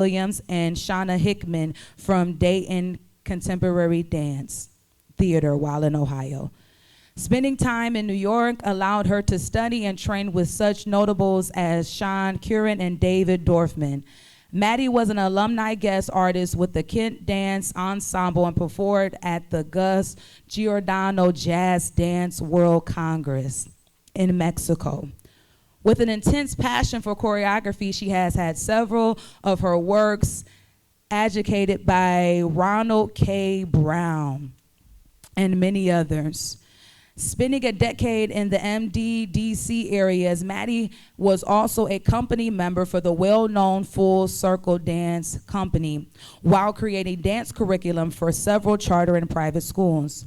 Williams and Shauna Hickman from Dayton Contemporary Dance Theater while in Ohio. Spending time in New York allowed her to study and train with such notables as Sean Curran and David Dorfman. Maddie was an alumni guest artist with the Kent Dance Ensemble and performed at the Gus Giordano Jazz Dance World Congress in Mexico. With an intense passion for choreography, she has had several of her works adjudicated by Ronald K. Brown and many others. Spending a decade in the MDDC areas, Maddie was also a company member for the well-known Full Circle Dance Company, while creating dance curriculum for several charter and private schools.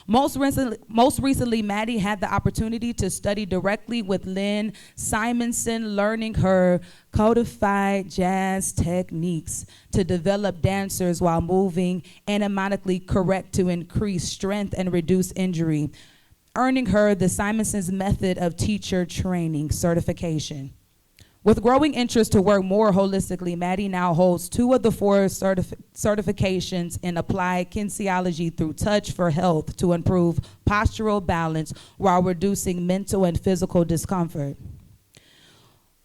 Most recently, Maddie had the opportunity to study directly with Lynn Simonson, learning her codified jazz techniques to develop dancers while moving anatomically correct to increase strength and reduce injury, earning her the Simonson's Method of Teacher Training certification. With growing interest to work more holistically, Maddie now holds 2 of the 4 certifications in applied kinesiology through touch for health to improve postural balance while reducing mental and physical discomfort.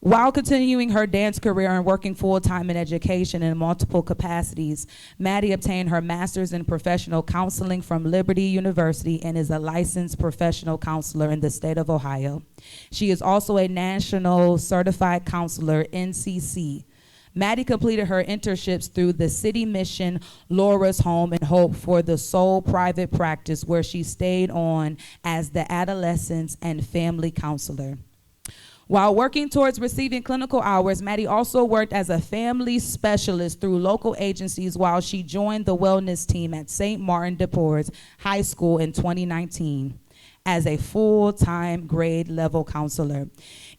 While continuing her dance career and working full-time in education in multiple capacities, Maddie obtained her master's in professional counseling from Liberty University and is a licensed professional counselor in the state of Ohio. She is also a National Certified Counselor, NCC. Maddie completed her internships through the City Mission Laura's Home and Hope for the Soul Private Practice, where she stayed on as the adolescence and family counselor. While working towards receiving clinical hours, Maddie also worked as a family specialist through local agencies while she joined the wellness team at St. Martin de Porres High School in 2019 as a full-time grade level counselor.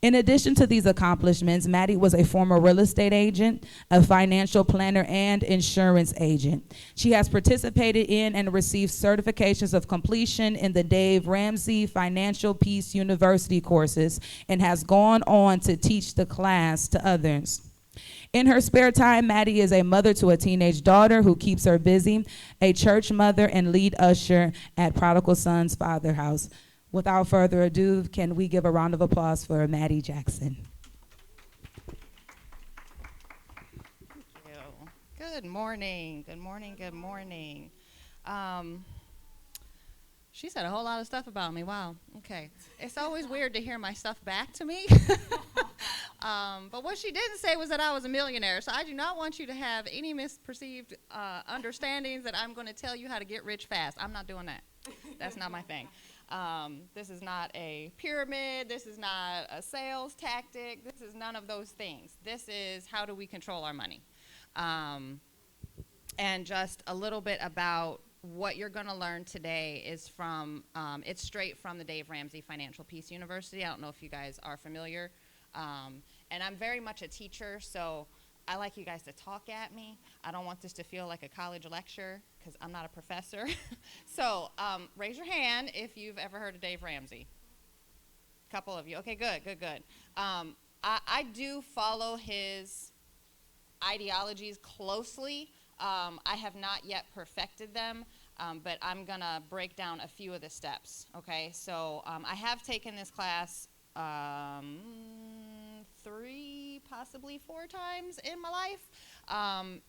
In addition to these accomplishments, Maddie was a former real estate agent, a financial planner, and insurance agent. She has participated in and received certifications of completion in the Dave Ramsey Financial Peace University courses and has gone on to teach the class to others. In her spare time, Maddie is a mother to a teenage daughter who keeps her busy, a church mother, and lead usher at Prodigal Sons Father House. Without further ado, can we give a round of applause for Maddie Jackson? Thank you. Good morning. Good morning. Good morning. She said a whole lot of stuff about me. Wow. Okay. It's always weird to hear my stuff back to me. But what she didn't say was that I was a millionaire. So I do not want you to have any misperceived understandings that I'm going to tell you how to get rich fast. I'm not doing that. That's not my thing. This is not a pyramid. This is not a sales tactic. This is none of those things. This is how do we control our money. And just a little bit about what you're going to learn today is from, it's straight from the Dave Ramsey Financial Peace University. I don't know if you guys are familiar. And I'm very much a teacher, so I like you guys to talk at me. I don't want this to feel like a college lecture because I'm not a professor. So raise your hand if you've ever heard of Dave Ramsey. A couple of you. Okay, good. I do follow his ideologies closely. I have not yet perfected them, but I'm going to break down a few of the steps, okay? So I have taken this class 3, possibly 4 times in my life.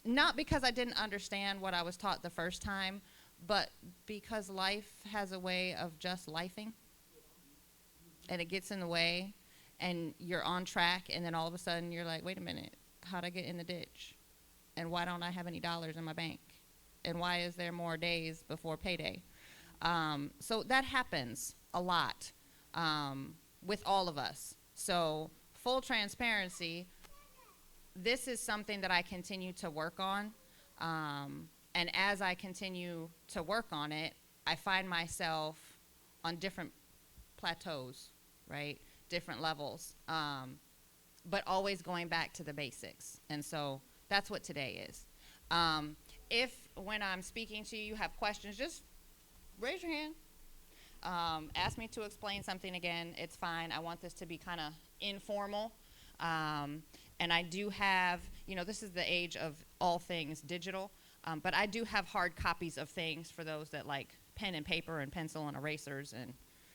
Not because I didn't understand what I was taught the first time, but because life has a way of just lifing, and it gets in the way, and you're on track, and then all of a sudden you're like, wait a minute, how'd I get in the ditch? And why don't I have any dollars in my bank? And why is there more days before payday? So that happens a lot with all of us. So full transparency, this is something that I continue to work on. And as I continue to work on it, I find myself on different plateaus, right? Different levels, but always going back to the basics. And so that's what today is. If when I'm speaking to you, you have questions, just raise your hand. Ask me to explain something again. It's fine. I want this to be kind of informal. And I do have this is the age of all things digital, but I do have hard copies of things for those that like pen and paper and pencil and erasers and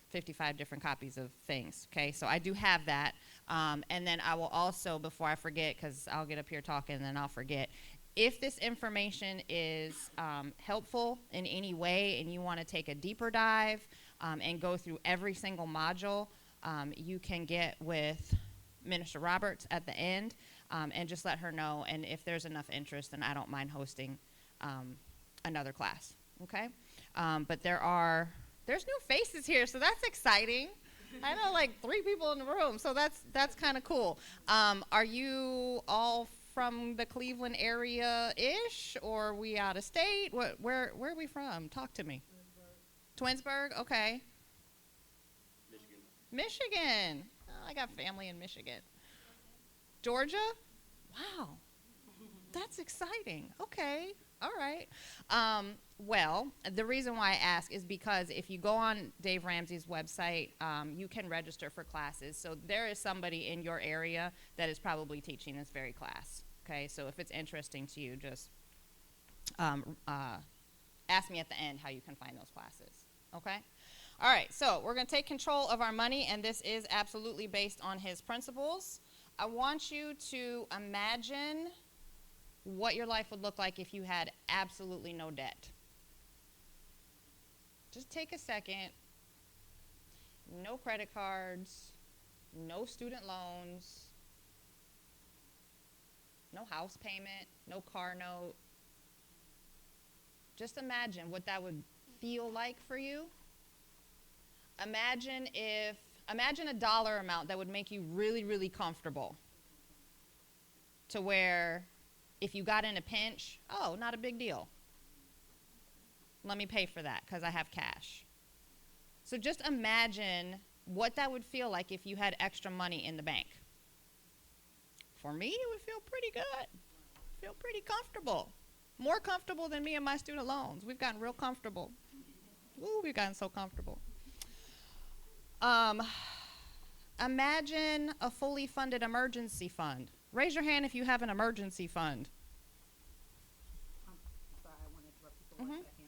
55 different copies of things, okay? So I do have that. And then I will also, before I forget, because I'll get up here talking and then I'll forget, if this information is helpful in any way and you want to take a deeper dive and go through every single module, you can get with Minister Roberts at the end and just let her know. And if there's enough interest, then I don't mind hosting another class, okay? But there's new faces here, so that's exciting. I know like 3 people in the room, so that's kind of cool. Are you all from the Cleveland area-ish, or are we out of state? Where are we from? Talk to me. Twinsburg, okay. Michigan. Oh, I got family in Michigan. Georgia? Wow. That's exciting. Okay. All right. Well, the reason why I ask is because if you go on Dave Ramsey's website, you can register for classes. So there is somebody in your area that is probably teaching this very class. Okay. So if it's interesting to you, just ask me at the end how you can find those classes. Okay. All right. So we're going to take control of our money, and this is absolutely based on his principles. I want you to imagine what your life would look like if you had absolutely no debt. Just take a second. No credit cards, no student loans, no house payment, no car note. Just imagine what that would feel like for you. Imagine a dollar amount that would make you really, really comfortable, to where if you got in a pinch, oh, not a big deal. Let me pay for that because I have cash. So just imagine what that would feel like if you had extra money in the bank. For me, it would feel pretty good. Feel pretty comfortable. More comfortable than me and my student loans. We've gotten real comfortable. Ooh, we've gotten so comfortable. Imagine a fully funded emergency fund. Raise your hand if you have an emergency fund. Sorry, I want to interrupt you for 1 second.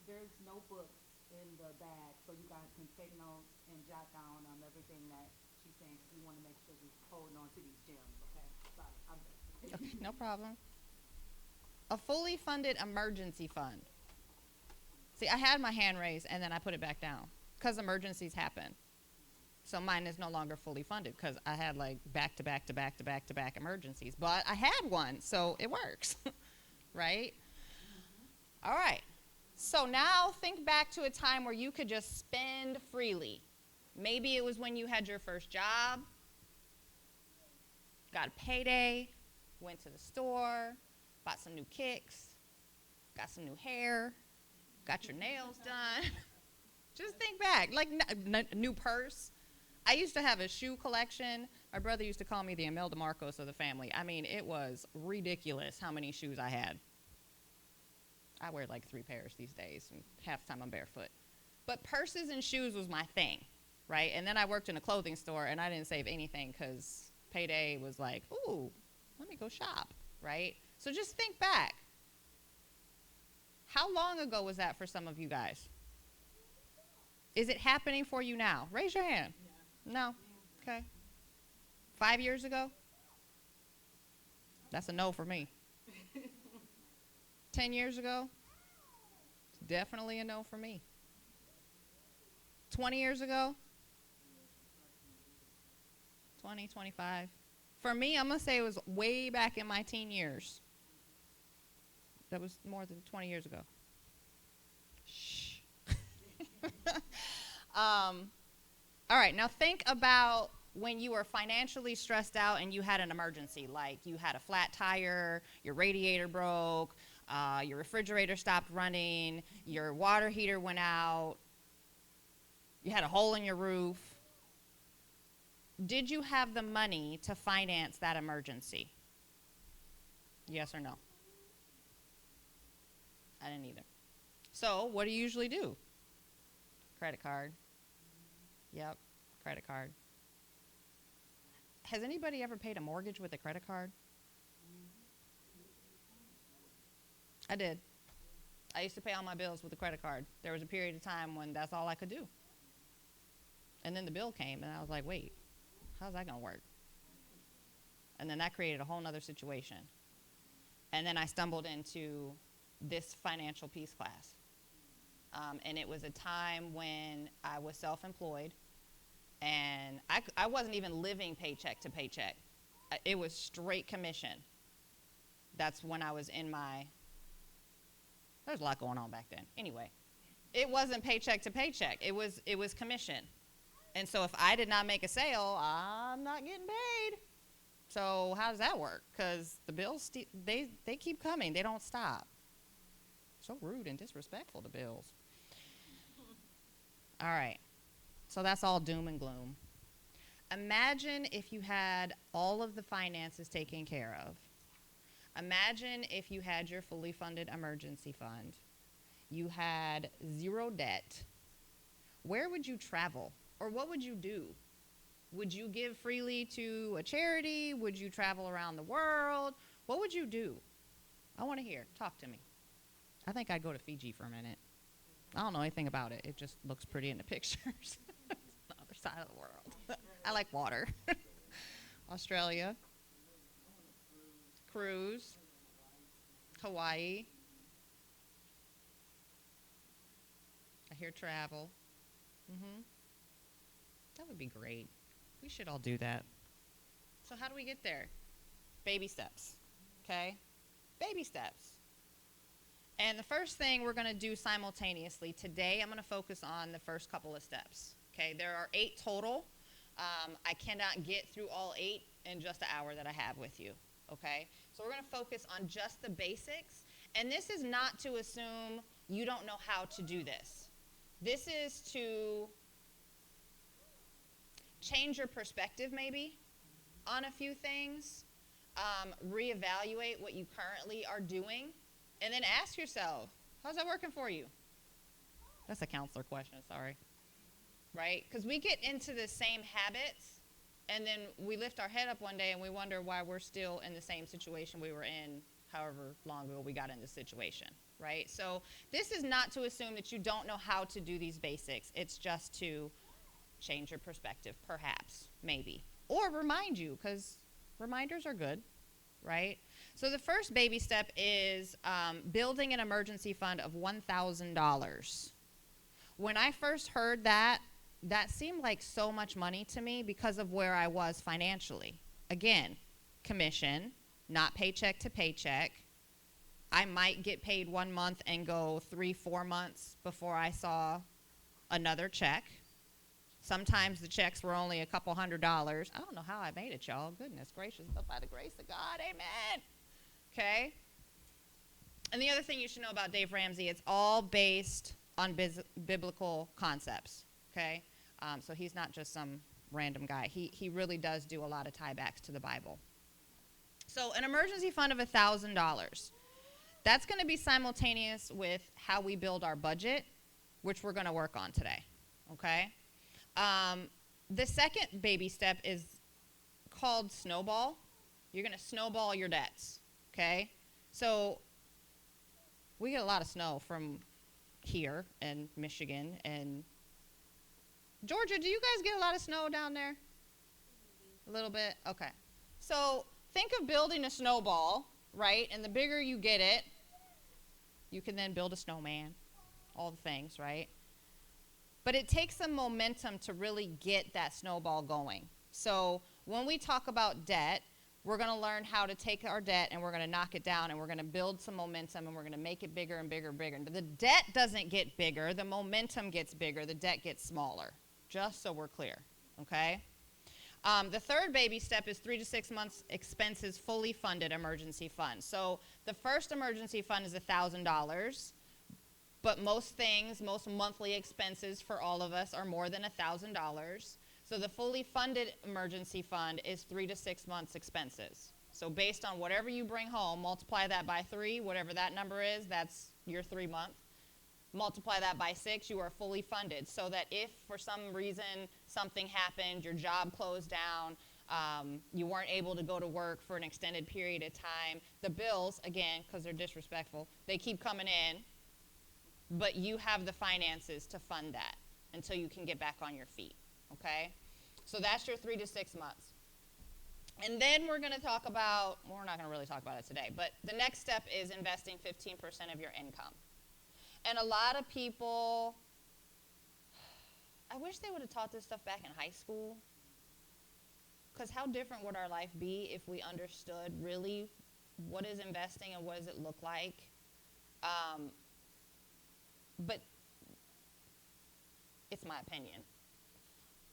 There's notebooks in the bag, so you guys can take notes and jot down everything that she's saying, because we want to make sure we're holding on to these gems, okay? Sorry, I'm done. Okay, no problem. A fully funded emergency fund. See, I had my hand raised and then I put it back down because emergencies happen. So mine is no longer fully funded because I had like back to back emergencies. But I had one, so it works, right? All right. So now think back to a time where you could just spend freely. Maybe it was when you had your first job, got a payday, went to the store, bought some new kicks, got some new hair, got your nails done. Just think back, like new purse. I used to have a shoe collection. My brother used to call me the Imelda Marcos of the family. I mean, it was ridiculous how many shoes I had. I wear like 3 pairs these days, and half the time I'm barefoot. But purses and shoes was my thing, right? And then I worked in a clothing store, and I didn't save anything because payday was like, ooh, let me go shop, right? So just think back. How long ago was that for some of you guys? Is it happening for you now? Raise your hand. Yeah. No? Okay. 5 years ago? That's a no for me. 10 years ago? Definitely a no for me. 20 years ago? 20, 25. For me, I'm going to say it was way back in my teen years. That was more than 20 years ago. Shh. All right, now think about when you were financially stressed out and you had an emergency, like you had a flat tire, your radiator broke, your refrigerator stopped running, your water heater went out, you had a hole in your roof. Did you have the money to finance that emergency? Yes or no? I didn't either. So what do you usually do? Credit card. Yep, credit card. Has anybody ever paid a mortgage with a credit card? I did. I used to pay all my bills with a credit card. There was a period of time when that's all I could do. And then the bill came, and I was like, wait, how's that going to work? And then that created a whole nother situation. And then I stumbled into this financial peace class. And it was a time when I was self-employed, and I wasn't even living paycheck to paycheck. It was straight commission. That's when I was in my, there's a lot going on back then. Anyway, it wasn't paycheck to paycheck. It was commission. And so if I did not make a sale, I'm not getting paid. So how does that work? Because the bills, they keep coming. They don't stop. So rude and disrespectful to bills. All right. So that's all doom and gloom. Imagine if you had all of the finances taken care of. Imagine if you had your fully funded emergency fund. You had zero debt. Where would you travel? Or what would you do? Would you give freely to a charity? Would you travel around the world? What would you do? I want to hear. Talk to me. I think I'd go to Fiji for a minute. I don't know anything about it. It just looks pretty in the pictures. It's the other side of the world. I like water. Australia. Cruise. Hawaii. I hear travel. That would be great. We should all do that. So how do we get there? Baby steps, okay? Baby steps. And the first thing we're going to do simultaneously today, I'm going to focus on the first couple of steps, okay? There are 8 total. I cannot get through all 8 in just the hour that I have with you, okay? So we're going to focus on just the basics. And this is not to assume you don't know how to do this. This is to change your perspective maybe on a few things, reevaluate what you currently are doing, and then ask yourself, how's that working for you? That's a counselor question, sorry. Right? Because we get into the same habits, and then we lift our head up one day and we wonder why we're still in the same situation we were in however long ago we got in this situation, right? So this is not to assume that you don't know how to do these basics. It's just to change your perspective, perhaps, maybe. Or remind you, because reminders are good, right? So the first baby step is building an emergency fund of $1,000. When I first heard that, that seemed like so much money to me because of where I was financially. Again, commission, not paycheck to paycheck. I might get paid one month and go 3-4 months before I saw another check. Sometimes the checks were only a couple $100. I don't know how I made it, y'all. Goodness gracious, but by the grace of God, amen. Okay? And the other thing you should know about Dave Ramsey, it's all based on biblical concepts, okay? So he's not just some random guy. He really does do a lot of tiebacks to the Bible. So an emergency fund of $1,000. That's going to be simultaneous with how we build our budget, which we're going to work on today, okay? The second baby step is called snowball. You're going to snowball your debts, okay? So we get a lot of snow from here in Michigan and Georgia. Do you guys get a lot of snow down there? A little bit? Okay. So think of building a snowball, right? And the bigger you get it, you can then build a snowman, all the things, right? But it takes some momentum to really get that snowball going. So when we talk about debt, we're going to learn how to take our debt and we're going to knock it down and we're going to build some momentum and we're going to make it bigger and bigger and bigger. The debt doesn't get bigger. The momentum gets bigger. The debt gets smaller, just so we're clear, okay? The third baby step is 3 to 6 months expenses fully funded emergency fund. So the first emergency fund is $1,000. But most monthly expenses for all of us are more than $1,000. So the fully funded emergency fund is 3 to 6 months expenses. So based on whatever you bring home, multiply that by 3, whatever that number is, that's your 3 month. Multiply that by 6, you are fully funded. So that if for some reason something happened, your job closed down, You weren't able to go to work for an extended period of time. The bills, again, because they're disrespectful, they keep coming in, but you have the finances to fund that until you can get back on your feet, okay? So that's your 3 to 6 months. And then we're going to talk about, well, we're not going to really talk about it today, but the next step is investing 15% of your income. And a lot of people, I wish they would have taught this stuff back in high school, because how different would our life be if we understood really what is investing and what does it look like? But it's my opinion.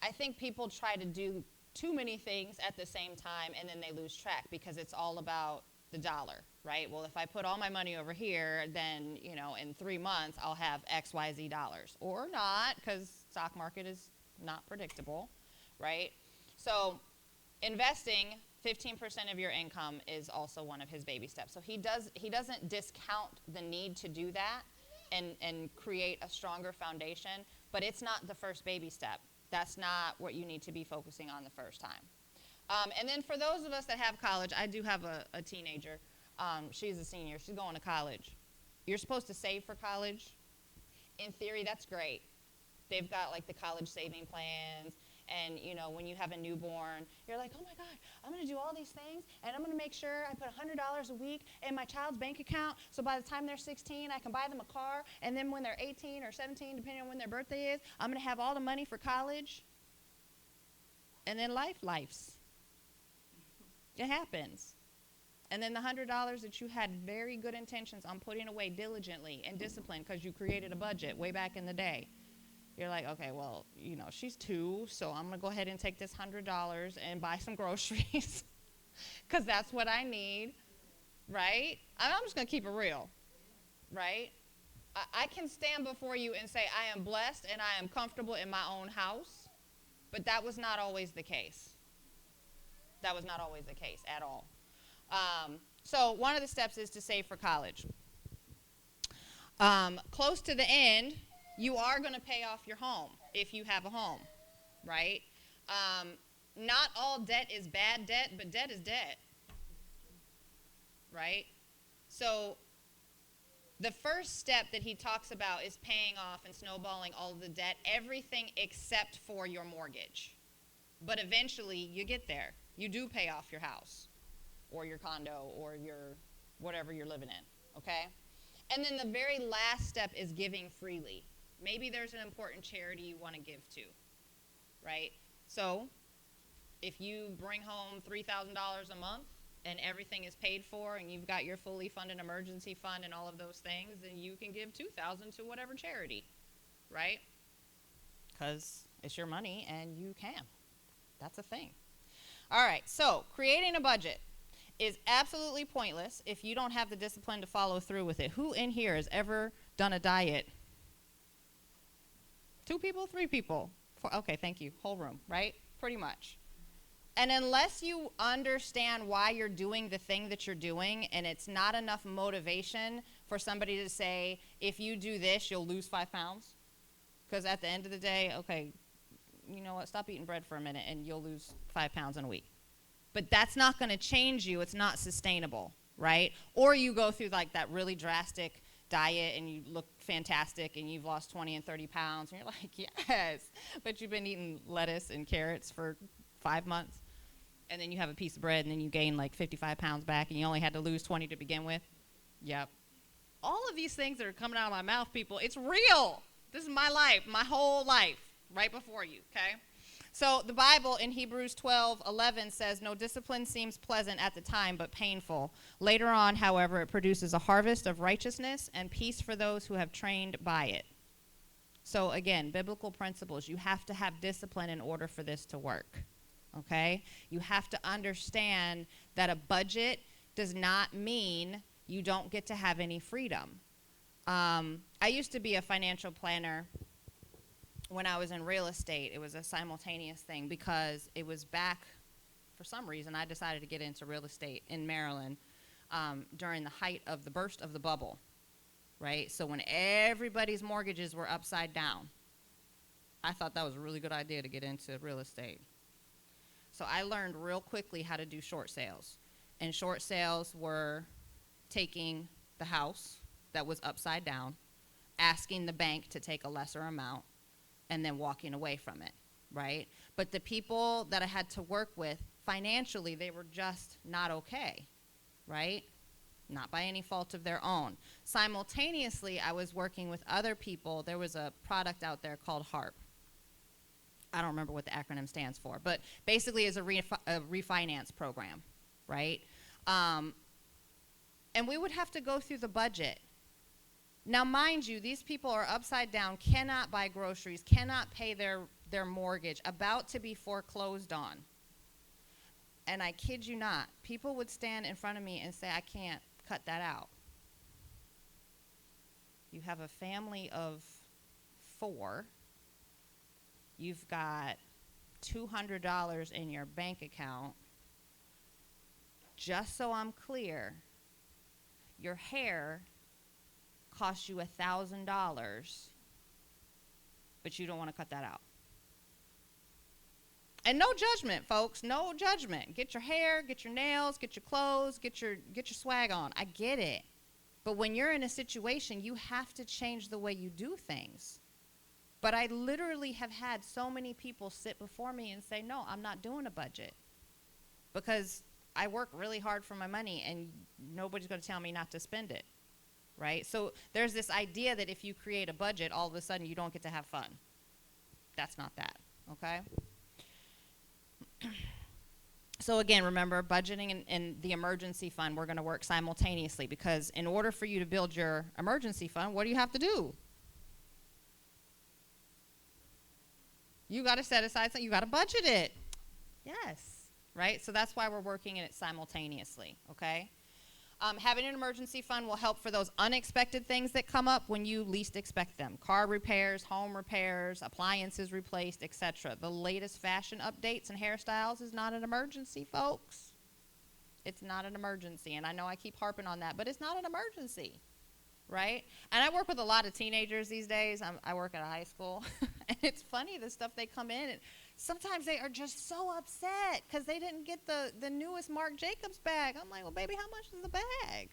I think people try to do too many things at the same time, and then they lose track because it's all about the dollar, right? Well, if I put all my money over here, then, you know, in 3 months I'll have X, Y, Z dollars. Or not, because stock market is not predictable, right? So investing 15% of your income is also one of his baby steps. So he doesn't discount the need to do that and create a stronger foundation, but it's not the first baby step. That's not what you need to be focusing on the first time. And then for those of us that have college, I do have a teenager. She's a senior. She's going to college. You're supposed to save for college. In theory, that's great. They've got like the college saving plans. And, you know, when you have a newborn, you're like, oh, my God, I'm going to do all these things, and I'm going to make sure I put $100 a week in my child's bank account, so by the time they're 16, I can buy them a car, and then when they're 18 or 17, depending on when their birthday is, I'm going to have all the money for college. And then life's. It happens. And then the $100 that you had very good intentions on putting away diligently and discipline because you created a budget way back in the day. You're like, okay, well, you know, she's 2, so I'm going to go ahead and take this $100 and buy some groceries because that's what I need, right? I'm just going to keep it real, right? I can stand before you and say I am blessed and I am comfortable in my own house, but that was not always the case. That was not always the case at all. So one of the steps is to save for college. Close to the end, you are going to pay off your home if you have a home, right? Not all debt is bad debt, but debt is debt, right? So the first step that he talks about is paying off and snowballing all of the debt, everything except for your mortgage. But eventually you get there. You do pay off your house or your condo or your whatever you're living in, okay? And then the very last step is giving freely. Maybe there's an important charity you want to give to, right? So if you bring home $3,000 a month and everything is paid for and you've got your fully funded emergency fund and all of those things, then you can give $2,000 to whatever charity, right? Because it's your money and you can. That's a thing. All right, so creating a budget is absolutely pointless if you don't have the discipline to follow through with it. Who in here has ever done a diet? 2 people, 3 people? 4, okay, thank you. Whole room, right? Pretty much. And unless you understand why you're doing the thing that you're doing, and it's not enough motivation for somebody to say, if you do this, you'll lose 5 pounds. Because at the end of the day, okay, you know what, stop eating bread for a minute and you'll lose 5 pounds in a week. But that's not going to change you. It's not sustainable, right? Or you go through like that really drastic diet and you look fantastic and you've lost 20 and 30 pounds and you're like, yes, but you've been eating lettuce and carrots for 5 months and then you have a piece of bread and then you gain like 55 pounds back and you only had to lose 20 to begin with. Yep. All of these things that are coming out of my mouth, people, it's real. This is my life, my whole life, right before you, okay? So the Bible in Hebrews 12:11 says, no discipline seems pleasant at the time, but painful. Later on, however, it produces a harvest of righteousness and peace for those who have trained by it. So again, biblical principles. You have to have discipline in order for this to work, okay? You have to understand that a budget does not mean you don't get to have any freedom. I used to be a financial planner when I was in real estate. It was a simultaneous thing because it was back, for some reason, I decided to get into real estate in Maryland during the height of the burst of the bubble, right? So when everybody's mortgages were upside down, I thought that was a really good idea to get into real estate. So I learned real quickly how to do short sales. And short sales were taking the house that was upside down, asking the bank to take a lesser amount, and then walking away from it, right? But the people that I had to work with financially, they were just not okay, right? Not by any fault of their own. Simultaneously, I was working with other people. There was a product out there called HARP. I don't remember what the acronym stands for, but basically it's a refinance program, right? And we would have to go through the budget. Now, mind you, these people are upside down, cannot buy groceries, cannot pay their mortgage, about to be foreclosed on. And I kid you not, people would stand in front of me and say, I can't cut that out. You have a family of 4. You've got $200 in your bank account. Just so I'm clear, your hair costs you $1,000, but you don't want to cut that out. And no judgment, folks, no judgment. Get your hair, get your nails, get your clothes, get your swag on. I get it. But when you're in a situation, you have to change the way you do things. But I literally have had so many people sit before me and say, no, I'm not doing a budget because I work really hard for my money and nobody's going to tell me not to spend it, right? So there's this idea that if you create a budget, all of a sudden you don't get to have fun. That's not that, okay? So again, remember, budgeting and the emergency fund, we're going to work simultaneously because in order for you to build your emergency fund, what do you have to do? You got to set aside something. You got to budget it. Yes, right? So that's why we're working in it simultaneously, okay? Having an emergency fund will help for those unexpected things that come up when you least expect them. Car repairs, home repairs, appliances replaced, etc. The latest fashion updates and hairstyles is not an emergency, folks. It's not an emergency, and I know I keep harping on that, but it's not an emergency, right? And I work with a lot of teenagers these days. I work at a high school, and it's funny the stuff they come in, and sometimes they are just so upset because they didn't get the newest Marc Jacobs bag. I'm like, well, baby, how much is the bag?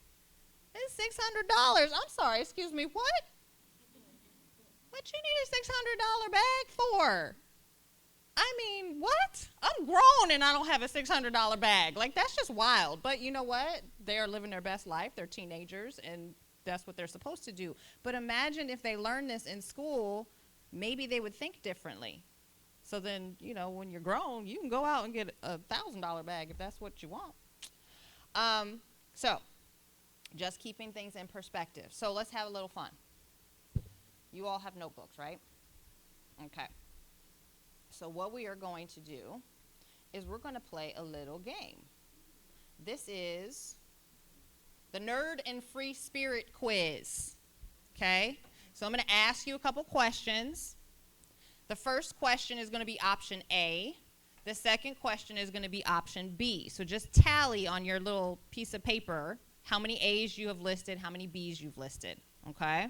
It's $600. I'm sorry, excuse me, what? What you need a $600 bag for? I mean, what? I'm grown and I don't have a $600 bag. Like, that's just wild. But you know what? They are living their best life. They're teenagers, and that's what they're supposed to do. But imagine if they learned this in school, maybe they would think differently. So then, you know, when you're grown, you can go out and get a $1,000 bag if that's what you want. So, just keeping things in perspective. So let's have a little fun. You all have notebooks, right? Okay. So what we are going to do is we're going to play a little game. This is the Nerd and Free Spirit quiz. Okay? So I'm going to ask you a couple questions. The first question is going to be option A. The second question is going to be option B. So just tally on your little piece of paper how many A's you have listed, how many B's you've listed. Okay?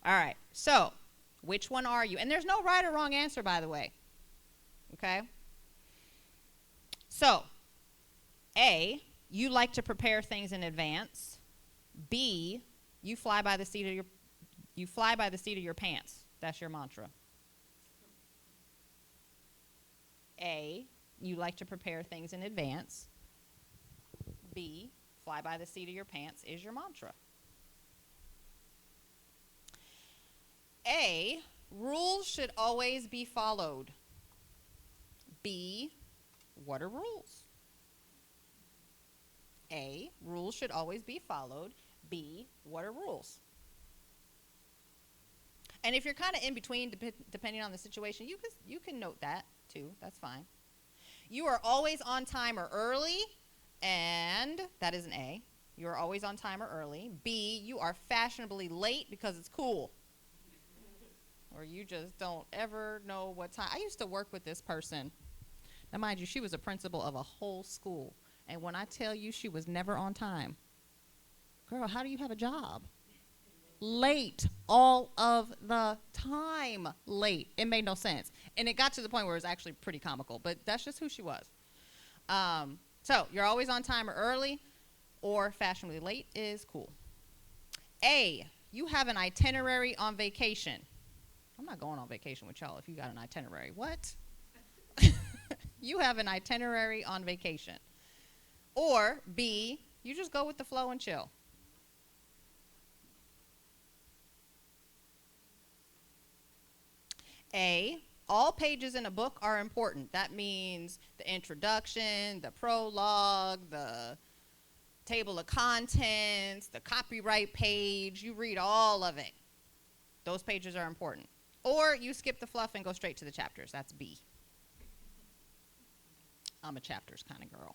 All right. So which one are you? And there's no right or wrong answer, by the way. Okay? So, A, you like to prepare things in advance. B, you fly by the seat of your pants. That's your mantra. A, you like to prepare things in advance. B, fly by the seat of your pants is your mantra. A, rules should always be followed. B, what are rules? A, rules should always be followed. B, what are rules? And if you're kind of in between, depending on the situation, you can note that too. That's fine. You are always on time or early, and that is an A. You are always on time or early. B, you are fashionably late because it's cool. Or you just don't ever know what time. I used to work with this person. Now, mind you, she was a principal of a whole school. And when I tell you she was never on time, girl, how do you have a job? Late all of the time. Late. It made no sense. And it got to the point where it was actually pretty comical. But that's just who she was. So you're always on time or early, or fashionably late is cool. A, you have an itinerary on vacation. I'm not going on vacation with y'all if you got an itinerary. What? You have an itinerary on vacation. Or B, you just go with the flow and chill. A, all pages in a book are important. That means the introduction, the prologue, the table of contents, the copyright page. You read all of it. Those pages are important. Or you skip the fluff and go straight to the chapters. That's B. I'm a chapters kind of girl.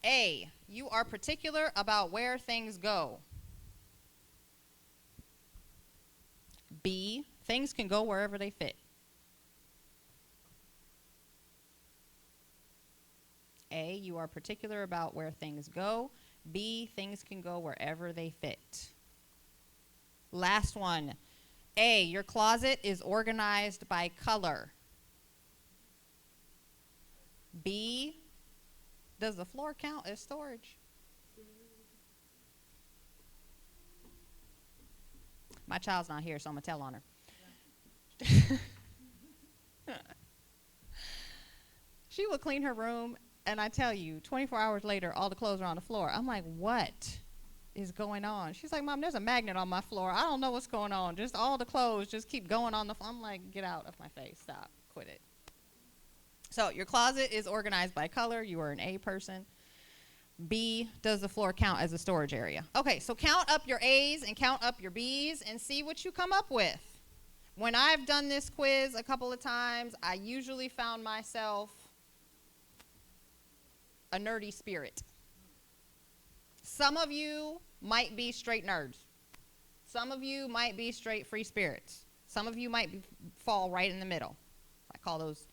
A, you are particular about where things go. B, things can go wherever they fit. A, you are particular about where things go. B, things can go wherever they fit. Last one. A, your closet is organized by color. B, does the floor count as storage? My child's not here, so I'm going to tell on her. She would clean her room, and I tell you, 24 hours later, all the clothes are on the floor. I'm like, what is going on? She's like, Mom, there's a magnet on my floor. I don't know what's going on. Just all the clothes just keep going on the floor. I'm like, get out of my face. Stop. Quit it. So your closet is organized by color. You are an A person. B, does the floor count as a storage area? Okay, so count up your A's and count up your B's and see what you come up with. When I've done this quiz a couple of times, I usually found myself a nerdy spirit. Some of you might be straight nerds. Some of you might be straight free spirits. Some of you might fall right in the middle. I call those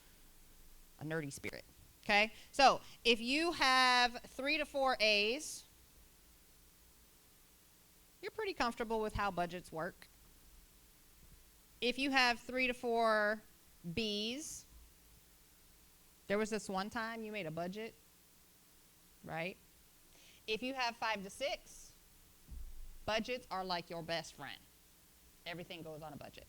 a nerdy spirit. Okay? So if you have 3 to 4 A's, you're pretty comfortable with how budgets work. If you have 3 to 4 B's, there was this one time you made a budget, right? If you have 5 to 6, budgets are like your best friend. Everything goes on a budget.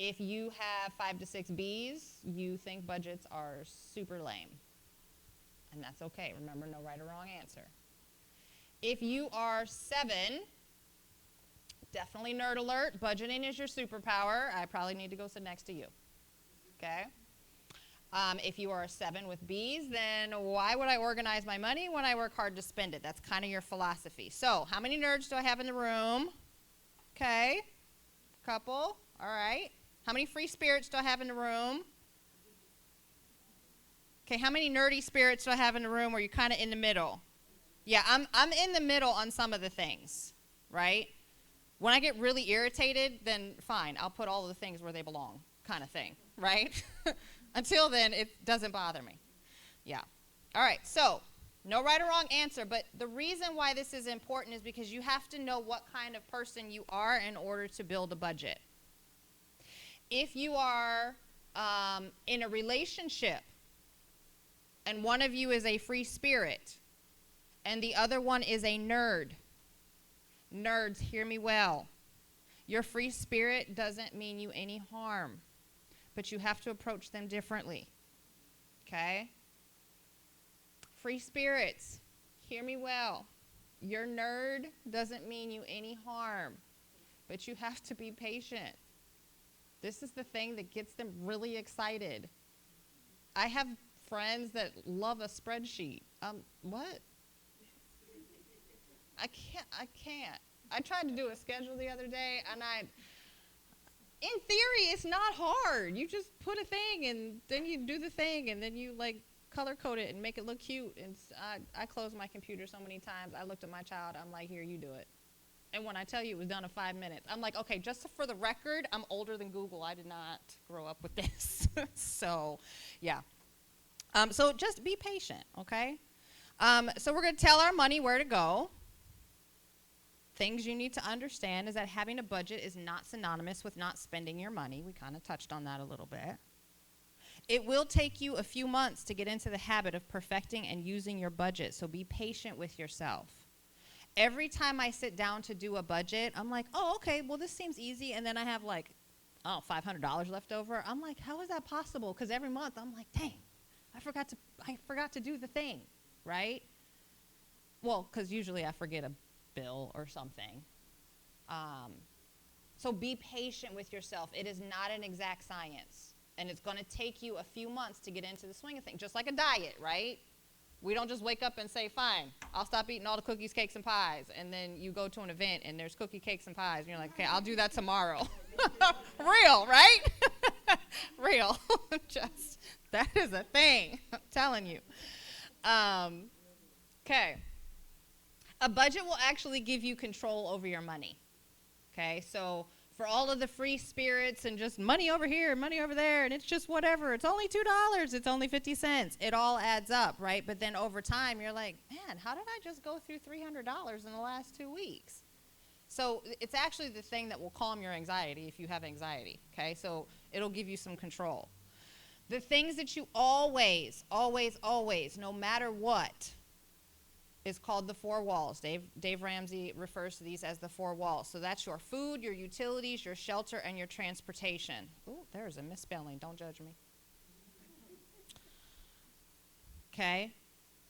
If you have 5 to 6 B's, you think budgets are super lame. And that's okay. Remember, no right or wrong answer. If you are 7, definitely nerd alert. Budgeting is your superpower. I probably need to go sit next to you. Okay? If you are a 7 with B's, then why would I organize my money when I work hard to spend it? That's kind of your philosophy. So how many nerds do I have in the room? Okay. Couple. All right. How many free spirits do I have in the room? Okay, how many nerdy spirits do I have in the room where you're kind of in the middle? Yeah, I'm in the middle on some of the things, right? When I get really irritated, then fine, I'll put all of the things where they belong, kind of thing, right? Until then, it doesn't bother me. Yeah. All right, so no right or wrong answer, but the reason why this is important is because you have to know what kind of person you are in order to build a budget. If you are in a relationship and one of you is a free spirit and the other one is a nerd, nerds, hear me well. Your free spirit doesn't mean you any harm, but you have to approach them differently. Okay? Free spirits, hear me well. Your nerd doesn't mean you any harm, but you have to be patient. This is the thing that gets them really excited. I have friends that love a spreadsheet. What? I can't. I tried to do a schedule the other day, and in theory, it's not hard. You just put a thing, and then you do the thing, and then you, like, color code it and make it look cute. And I closed my computer so many times. I looked at my child. I'm like, here, you do it. And when I tell you it was done in 5 minutes, I'm like, okay, just for the record, I'm older than Google. I did not grow up with this. So, yeah. So just be patient, okay? So we're going to tell our money where to go. Things you need to understand is that having a budget is not synonymous with not spending your money. We kind of touched on that a little bit. It will take you a few months to get into the habit of perfecting and using your budget, so be patient with yourself. Every time I sit down to do a budget, I'm like, oh, okay, well, this seems easy, and then I have like, $500 left over. I'm like, how is that possible? Because every month I'm like, dang, I forgot to do the thing, right? Well, because usually I forget a bill or something. So be patient with yourself. It is not an exact science. And it's going to take you a few months to get into the swing of things, just like a diet, right? We don't just wake up and say, fine, I'll stop eating all the cookies, cakes, and pies. And then you go to an event and there's cookie, cakes, and pies. And you're like, okay, I'll do that tomorrow. Real, right? Real. Just, that is a thing. I'm telling you. Okay. A budget will actually give you control over your money. Okay, so for all of the free spirits and just money over here, money over there, and it's just whatever. It's only $2. It's only 50 cents. It all adds up, right? But then over time, you're like, man, how did I just go through $300 in the last 2 weeks? So it's actually the thing that will calm your anxiety if you have anxiety, okay? So it'll give you some control. The things that you always, no matter what, is called the 4 walls. Dave Ramsey refers to these as the 4 walls. So that's your food, your utilities, your shelter, and your transportation. Ooh, there's a misspelling. Don't judge me. Okay.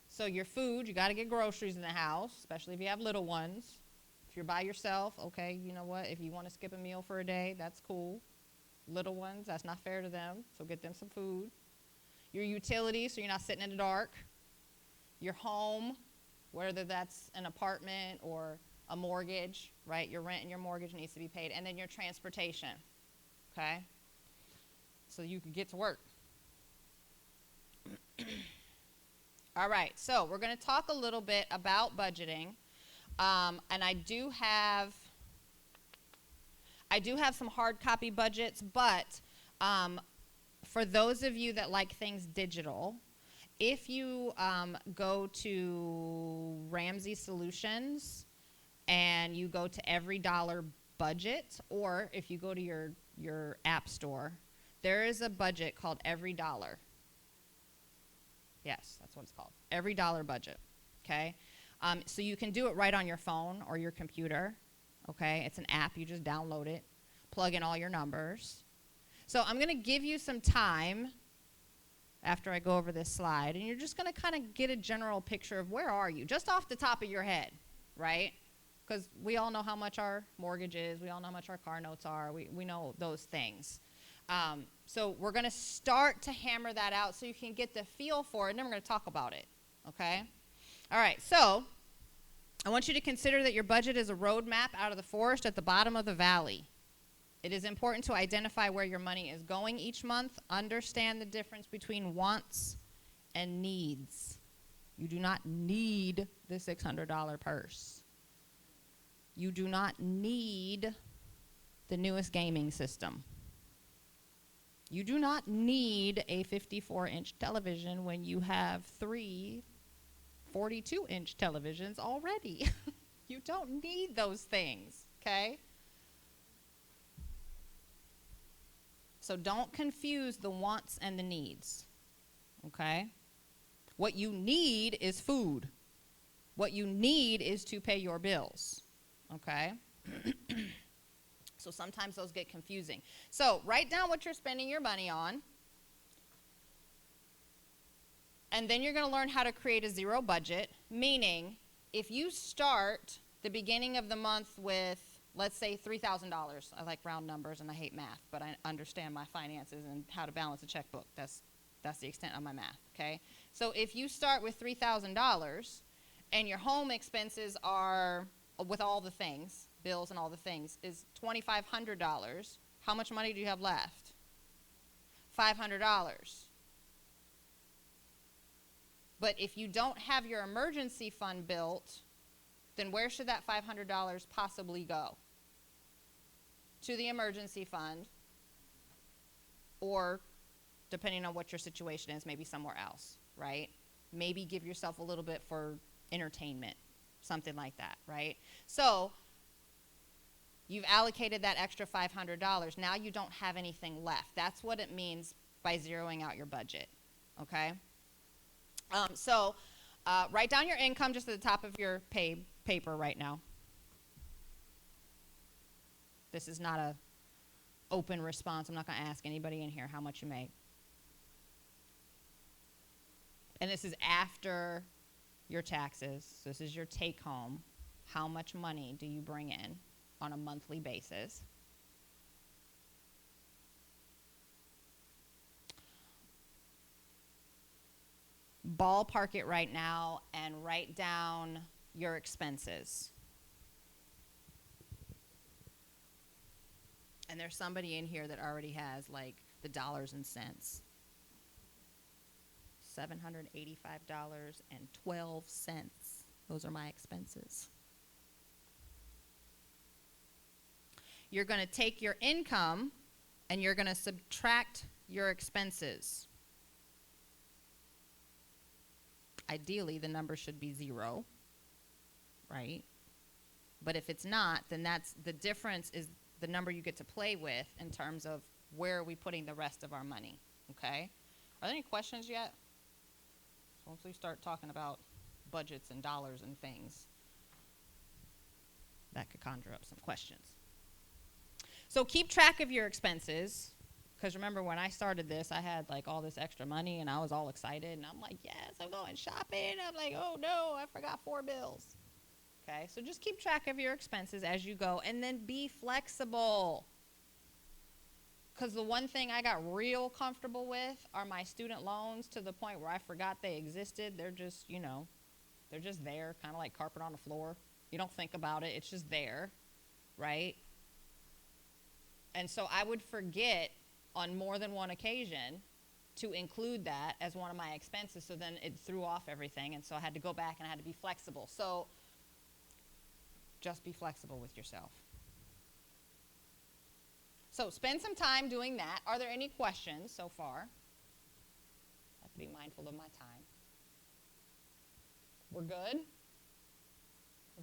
So your food, you got to get groceries in the house, especially if you have little ones. If you're by yourself, okay, you know what? If you want to skip a meal for a day, that's cool. Little ones, that's not fair to them, so get them some food. Your utilities, so you're not sitting in the dark. Your home, whether that's an apartment or a mortgage, right? Your rent and your mortgage needs to be paid. And then your transportation, okay? So you can get to work. All right, so we're going to talk a little bit about budgeting. And I do have some hard copy budgets, but for those of you that like things digital, if you go to Ramsey Solutions and you go to every dollar budget, or if you go to your app store, there is a budget called Every Dollar. Yes, that's what it's called. Every Dollar budget, okay? So you can do it right on your phone or your computer, okay? It's an app. You just download it, plug in all your numbers. So I'm going to give you some time after I go over this slide, and you're just going to kind of get a general picture of where are you, just off the top of your head, right? Because we all know how much our mortgage is. We all know how much our car notes are. We know those things. So we're going to start to hammer that out so you can get the feel for it, and then we're going to talk about it, okay? All right, so I want you to consider that your budget is a roadmap out of the forest at the bottom of the valley. It is important to identify where your money is going each month. Understand the difference between wants and needs. You do not need the $600 purse. You do not need the newest gaming system. You do not need a 54-inch television when you have 3 42-inch televisions already. You don't need those things, okay? So don't confuse the wants and the needs, okay? What you need is food. What you need is to pay your bills, okay? So sometimes those get confusing. So write down what you're spending your money on, and then you're going to learn how to create a zero budget, meaning if you start the beginning of the month with, let's say, $3,000. I like round numbers and I hate math, but I understand my finances and how to balance a checkbook. That's the extent of my math, okay? So if you start with $3,000 and your home expenses are, with all the things, bills and all the things, is $2,500, how much money do you have left? $500. But if you don't have your emergency fund built, then where should that $500 possibly go? To the emergency fund, or depending on what your situation is, maybe somewhere else, right? Maybe give yourself a little bit for entertainment, something like that, right? So you've allocated that extra $500. Now you don't have anything left. That's what it means by zeroing out your budget, okay? Write down your income just at the top of your paper right now. This is not a open response. I'm not going to ask anybody in here how much you make. And this is after your taxes. So this is your take home. How much money do you bring in on a monthly basis? Ballpark it right now and write down your expenses. And there's somebody in here that already has like the dollars and cents. $785.12. Those are my expenses. You're going to take your income and you're going to subtract your expenses. Ideally, the number should be 0, right? But if it's not, then that's the difference is the number you get to play with in terms of where are we putting the rest of our money, okay? Are there any questions yet? So once we start talking about budgets and dollars and things, that could conjure up some questions. So keep track of your expenses, because remember when I started this, I had like all this extra money and I was all excited and I'm like, yes, I'm going shopping. I'm like, oh no, I forgot 4 bills. Okay, so just keep track of your expenses as you go and then be flexible. Because the one thing I got real comfortable with are my student loans to the point where I forgot they existed. They're just, they're just there, kind of like carpet on the floor. You don't think about it. It's just there, right? And so I would forget on more than one occasion to include that as one of my expenses. So then it threw off everything. And so I had to go back and I had to be flexible. So just be flexible with yourself. So spend some time doing that. Are there any questions so far? I have to be mindful of my time. We're good?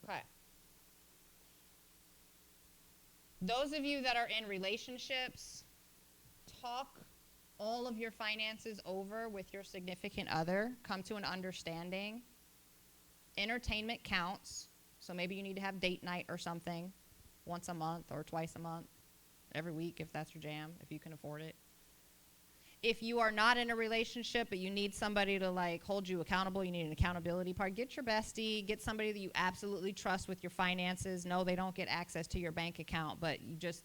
Okay. Those of you that are in relationships, talk all of your finances over with your significant other. Come to an understanding. Entertainment counts. So maybe you need to have date night or something once a month or twice a month, every week if that's your jam, if you can afford it. If you are not in a relationship but you need somebody to like hold you accountable, you need an accountability partner, get your bestie, get somebody that you absolutely trust with your finances. No, they don't get access to your bank account, but you just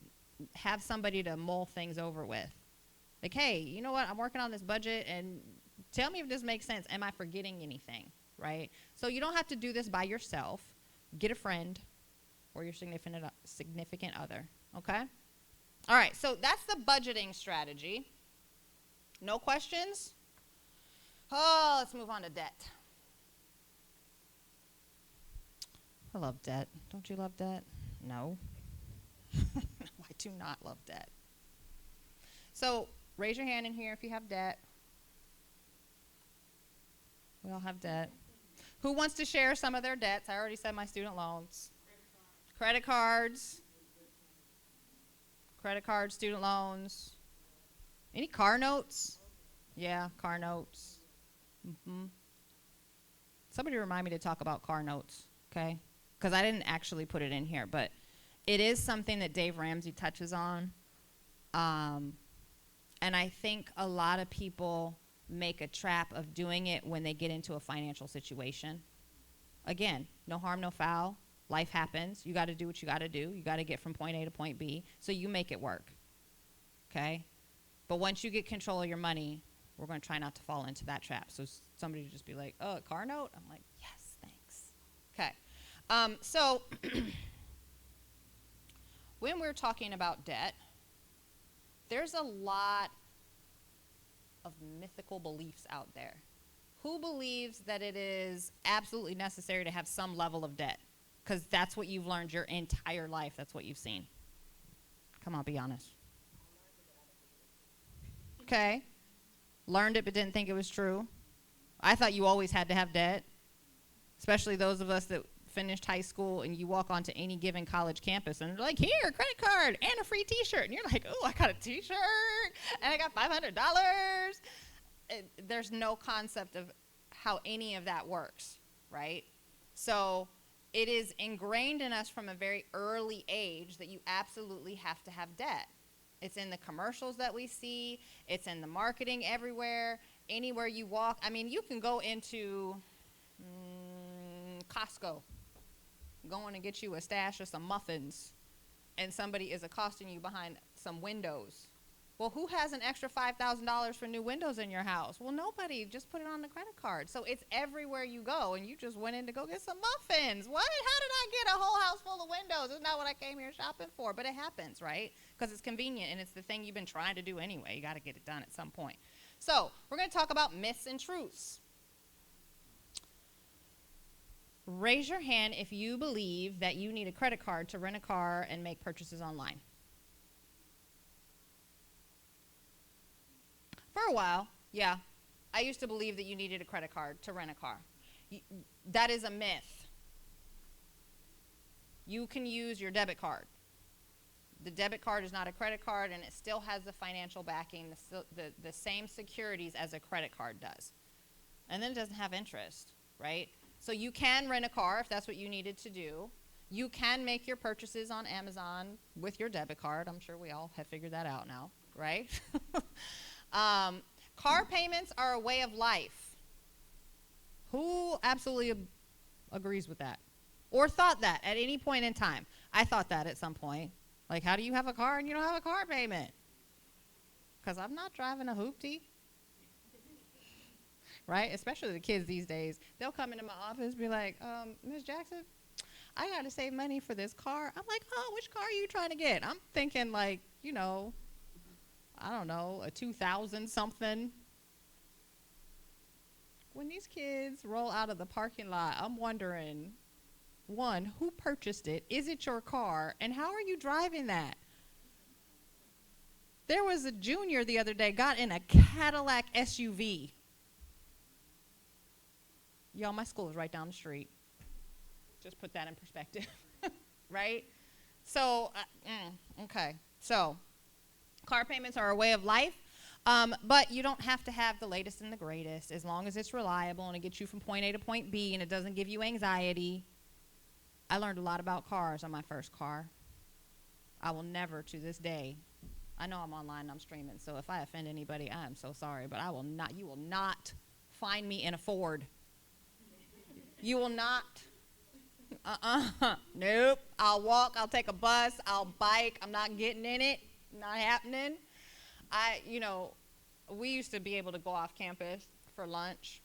have somebody to mull things over with. Like, hey, you know what? I'm working on this budget and tell me if this makes sense. Am I forgetting anything, right? So you don't have to do this by yourself. Get a friend or your significant other, okay? All right, so that's the budgeting strategy. No questions? Oh, let's move on to debt. I love debt. Don't you love debt? No. I do not love debt. So raise your hand in here if you have debt. We all have debt. Who wants to share some of their debts? I already said my student loans. Credit cards. Credit cards, student loans. Any car notes? Yeah, car notes. Mm-hmm. Somebody remind me to talk about car notes, okay? Because I didn't actually put it in here, but it is something that Dave Ramsey touches on. And I think a lot of people make a trap of doing it when they get into a financial situation. Again, no harm, no foul. Life happens. You got to do what you got to do. You got to get from point A to point B. So you make it work, okay? But once you get control of your money, we're going to try not to fall into that trap. So somebody just be like, oh, a car note? I'm like, yes, thanks. Okay. So when we're talking about debt, there's a lot of mythical beliefs out there. Who believes that it is absolutely necessary to have some level of debt? Because that's what you've learned your entire life. That's what you've seen. Come on, be honest. Okay. Learned it but didn't think it was true. I thought you always had to have debt, especially those of us that finished high school and you walk onto any given college campus and they're like, here, credit card and a free t-shirt. And you're like, oh, I got a t-shirt and I got $500. There's no concept of how any of that works, right? So it is ingrained in us from a very early age that you absolutely have to have debt. It's in the commercials that we see. It's in the marketing everywhere. Anywhere you walk. I mean, you can go into Costco, going to get you a stash of some muffins, and somebody is accosting you behind some windows. Well, who has an extra $5,000 for new windows in your house? Well, nobody. Just put it on the credit card. So it's everywhere you go, and you just went in to go get some muffins. What? How did I get a whole house full of windows? Isn't that what I came here shopping for? But it happens, right? Because it's convenient, and it's the thing you've been trying to do anyway. You got to get it done at some point. So we're going to talk about myths and truths. Raise your hand if you believe that you need a credit card to rent a car and make purchases online. For a while, yeah. I used to believe that you needed a credit card to rent a car. That is a myth. You can use your debit card. The debit card is not a credit card, and it still has the financial backing, the same securities as a credit card does. And then it doesn't have interest, right? So you can rent a car if that's what you needed to do. You can make your purchases on Amazon with your debit card. I'm sure we all have figured that out now, right? Car payments are a way of life. Who absolutely agrees with that? Or thought that at any point in time? I thought that at some point. Like, how do you have a car and you don't have a car payment? Because I'm not driving a hoopty. Right? Especially the kids these days. They'll come into my office and be like, Ms. Jackson, I got to save money for this car. I'm like, oh, which car are you trying to get? I'm thinking like, you know, I don't know, a 2000 something. When these kids roll out of the parking lot, I'm wondering, one, who purchased it? Is it your car? And how are you driving that? There was a junior the other day, got in a Cadillac SUV. Y'all, my school is right down the street. Just put that in perspective, right? So, okay. So, car payments are a way of life, but you don't have to have the latest and the greatest as long as it's reliable and it gets you from point A to point B and it doesn't give you anxiety. I learned a lot about cars on my first car. I will never, to this day, I know I'm online and I'm streaming, so if I offend anybody, I am so sorry, but you will not find me in a Ford. You will not. Nope. I'll walk, I'll take a bus, I'll bike, I'm not getting in it. Not happening. We used to be able to go off campus for lunch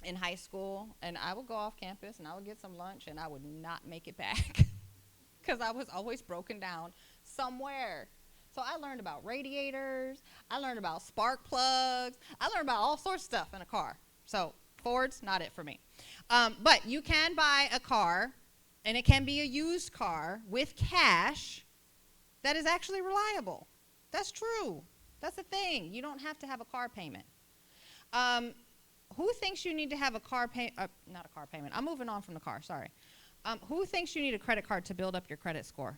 in high school, and I would go off campus and I would get some lunch and I would not make it back because I was always broken down somewhere. So I learned about radiators, I learned about spark plugs, I learned about all sorts of stuff in a car. So Ford's not it for me. But you can buy a car, and it can be a used car with cash that is actually reliable. That's true. That's a thing. You don't have to have a car payment. Who thinks you need to have a car payment? Not a car payment. I'm moving on from the car. Sorry. Who thinks you need a credit card to build up your credit score?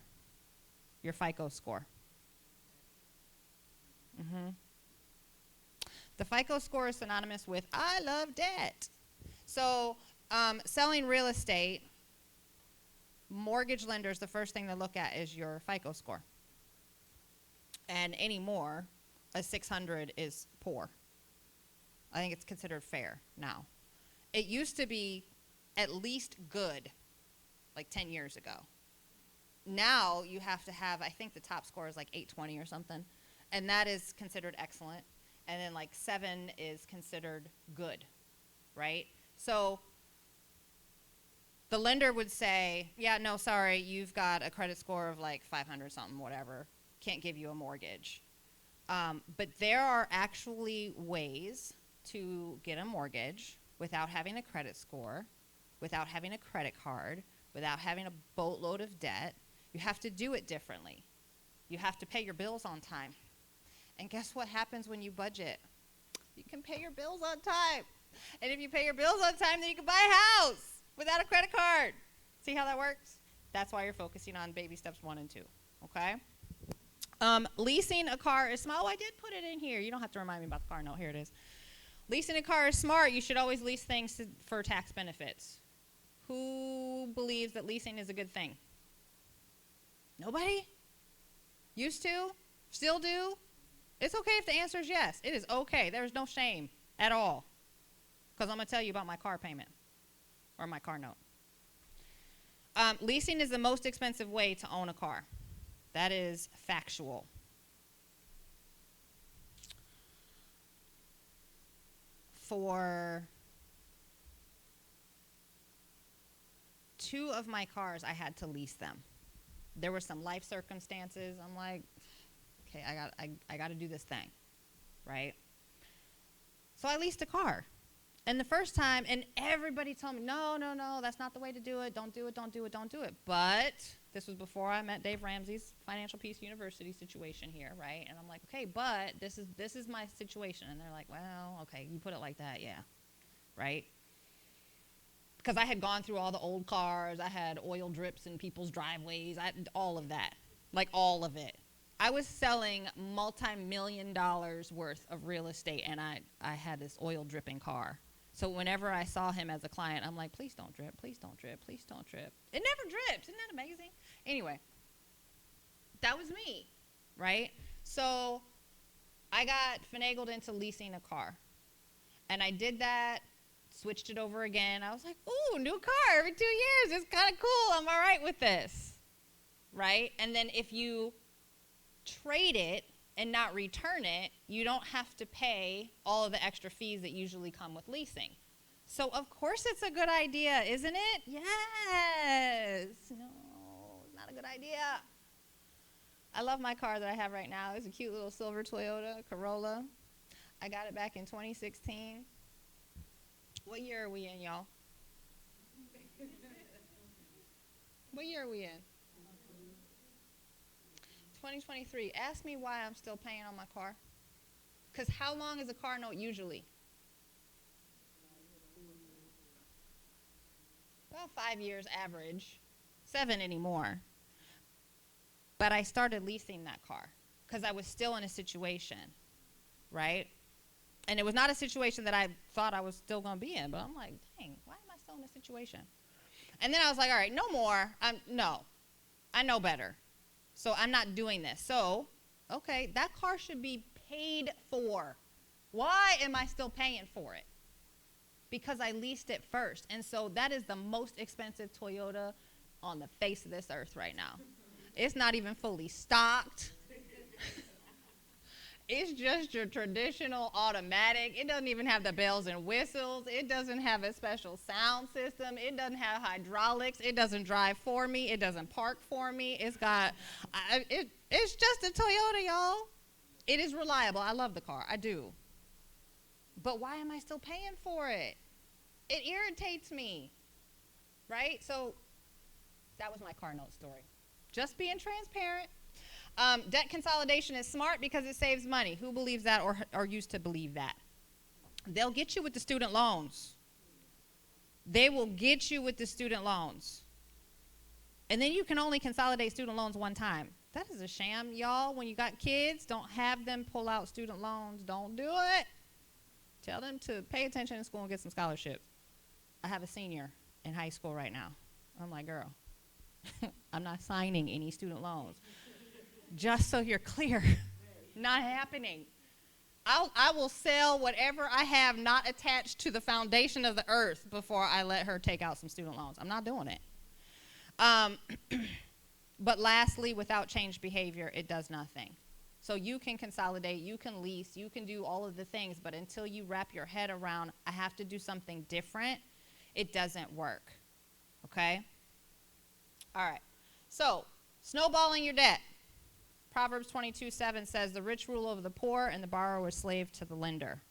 Your FICO score. The FICO score is synonymous with I love debt. So selling real estate, mortgage lenders, the first thing they look at is your FICO score. And anymore, a 600 is poor. I think it's considered fair now. It used to be at least good, like 10 years ago. Now you have to have, I think the top score is like 820 or something, and that is considered excellent. And then like 7 is considered good, right? So the lender would say, yeah, no, sorry, you've got a credit score of like 500 something, whatever. Can't give you a mortgage. But there are actually ways to get a mortgage without having a credit score, without having a credit card, without having a boatload of debt. You have to do it differently. You have to pay your bills on time. And guess what happens when you budget? You can pay your bills on time. And if you pay your bills on time, then you can buy a house without a credit card. See how that works? That's why you're focusing on baby steps 1 and 2, okay? Leasing a car is smart. Oh, I did put it in here. You don't have to remind me about the car note. Here it is. Leasing a car is smart. You should always lease things for tax benefits. Who believes that leasing is a good thing? Nobody? Used to? Still do? It's okay if the answer is yes. It is okay. There's no shame at all. Because I'm going to tell you about my car payment or my car note. Leasing is the most expensive way to own a car. That is factual. For 2 of my cars, I had to lease them. There were some life circumstances. I'm like, okay, I got to do this thing, right? So I leased a car. And the first time, and everybody told me, no, that's not the way to do it. Don't do it, don't do it, don't do it. But this was before I met Dave Ramsey's Financial Peace University situation here, right? And I'm like, okay, but this is my situation. And they're like, well, okay, you put it like that, yeah, right? Because I had gone through all the old cars. I had oil drips in people's driveways, all of that, like all of it. I was selling multi-million dollars worth of real estate, and I had this oil dripping car. So whenever I saw him as a client, I'm like, please don't drip, please don't drip, please don't drip. It never drips. Isn't that amazing? Anyway, that was me, right? So I got finagled into leasing a car. And I did that, switched it over again. I was like, ooh, new car every 2 years. It's kind of cool. I'm all right with this, right? And then if you trade it and not return it, you don't have to pay all of the extra fees that usually come with leasing. So of course it's a good idea, isn't it? Yes. No, not a good idea. I love my car that I have right now. It's a cute little silver Toyota Corolla. I got it back in 2016. What year are we in, y'all? What year are we in? 2023. Ask me why I'm still paying on my car. Because how long is a car note usually? Well, 5 years average. 7 anymore. But I started leasing that car because I was still in a situation, right? And it was not a situation that I thought I was still going to be in. But I'm like, dang, why am I still in a situation? And then I was like, all right, no more. No, I know better. So I'm not doing this. So, okay, that car should be paid for. Why am I still paying for it? Because I leased it first. And so that is the most expensive Toyota on the face of this earth right now. It's not even fully stocked. It's just your traditional automatic. It doesn't even have the bells and whistles. It doesn't have a special sound system. It doesn't have hydraulics. It doesn't drive for me. It doesn't park for me. It's got, it's just a Toyota, y'all. It is reliable. I love the car. I do. But why am I still paying for it? It irritates me, right? So that was my car note story. Just being transparent. Debt consolidation is smart because it saves money. Who believes that or used to believe that? They'll get you with the student loans. They will get you with the student loans. And then you can only consolidate student loans one time. That is a sham, y'all. When you got kids, don't have them pull out student loans. Don't do it. Tell them to pay attention in school and get some scholarships. I have a senior in high school right now. I'm like, girl, I'm not signing any student loans. Just so you're clear, not happening. I will sell whatever I have not attached to the foundation of the earth before I let her take out some student loans. I'm not doing it. But lastly, without changed behavior, it does nothing. So you can consolidate, you can lease, you can do all of the things, but until you wrap your head around, I have to do something different, it doesn't work. Okay? All right. So, snowballing your debt. Proverbs 22:7 says, the rich rule over the poor and the borrower is slave to the lender.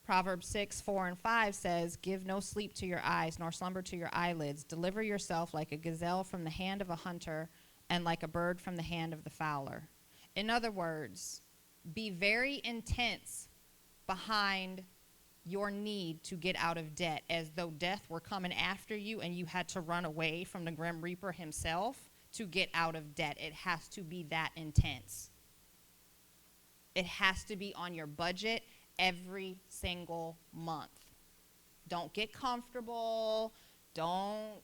Proverbs 6:4-5 says, give no sleep to your eyes, nor slumber to your eyelids. Deliver yourself like a gazelle from the hand of a hunter, and like a bird from the hand of the fowler. In other words, be very intense behind your need to get out of debt as though death were coming after you and you had to run away from the Grim Reaper himself to get out of debt. It has to be that intense. It has to be on your budget every single month. Don't get comfortable. Don't